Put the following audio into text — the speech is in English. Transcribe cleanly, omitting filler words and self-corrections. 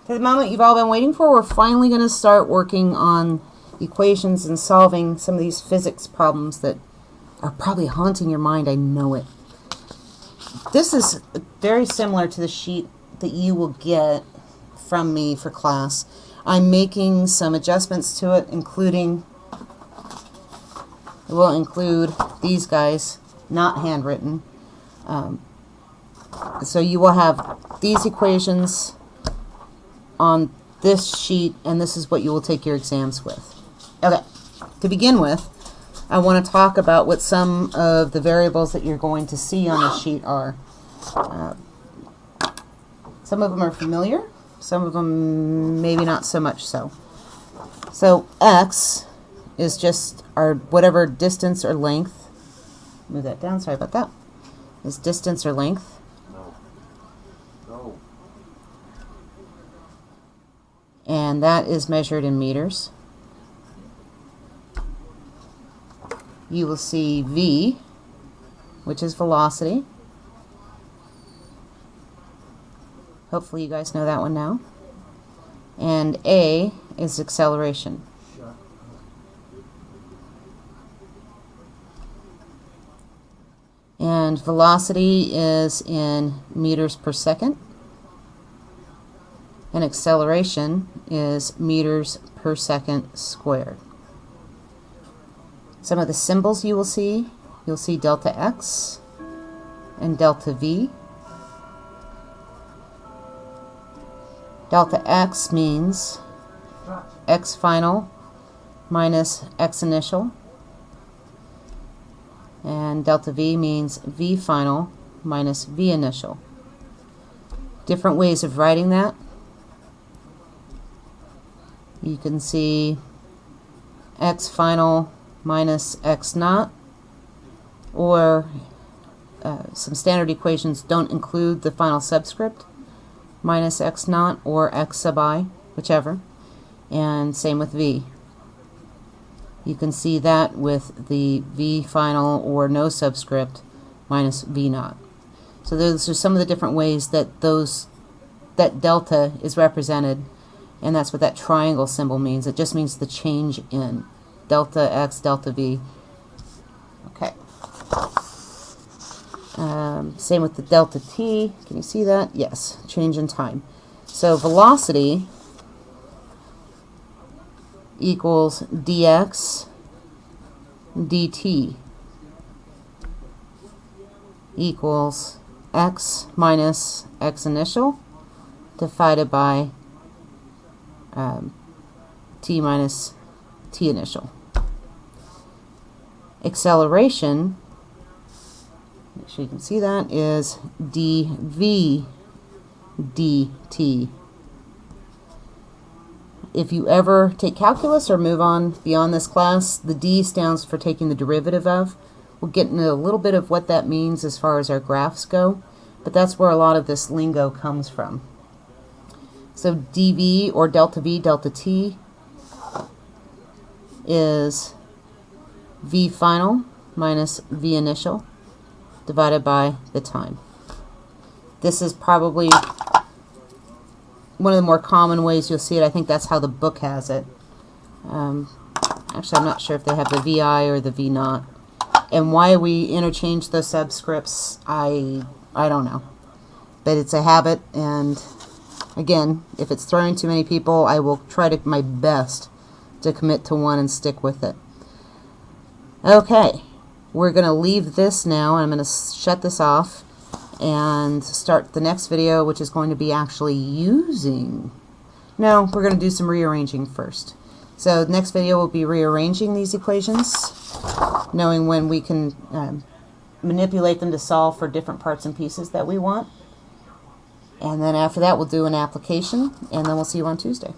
To the moment you've all been waiting for, we're finally going to start working on equations and solving some of these physics problems that are probably haunting your mind. I know it. This is very similar to the sheet that you will get from me for class. I'm making some adjustments to it, including, it will include these guys, not handwritten. So you will have these equations on this sheet, and this is what you will take your exams with. Okay, to begin with, I want to talk about what some of the variables that you're going to see on the sheet are. Some of them are familiar, some of them maybe not so much so. So x is just our whatever distance or length, move that down, sorry about that, is distance or length. And that is measured in meters. You will see v, which is velocity. Hopefully you guys know that one now. And a is acceleration. And velocity is in meters per second. And acceleration is meters per second squared. Some of the symbols you will see, you'll see delta x and delta v. Delta x means x final minus x initial. And delta v means v final minus v initial. Different ways of writing that. You can see x final minus x naught, or some standard equations don't include the final subscript, minus x naught or x sub I, whichever, and same with v. You can see that with the v final or no subscript minus v naught. So those are some of the different ways that that delta is represented. And that's what that triangle symbol means. It just means the change in delta x, delta v. Okay. Same with the delta t. Can you see that? Yes, change in time. So velocity equals dx dt equals x minus x initial divided by t minus t initial. Acceleration, make sure you can see that, is dv dt. If you ever take calculus or move on beyond this class, the d stands for taking the derivative of. We'll get into a little bit of what that means as far as our graphs go, but that's where a lot of this lingo comes from. So dv, or delta v, delta t, is v final minus v initial divided by the time. This is probably one of the more common ways you'll see it. I think that's how the book has it. Actually, I'm not sure if they have the vi or the v naught. And why we interchange those subscripts, I don't know. But it's a habit, and again, if it's throwing too many people, I will try to my best to commit to one and stick with it. Okay, we're going to leave this now, and I'm going to shut this off and start the next video, which is going to be actually using... No, we're going to do some rearranging first. So the next video will be rearranging these equations, knowing when we can manipulate them to solve for different parts and pieces that we want. And then after that, we'll do an application, and then we'll see you on Tuesday.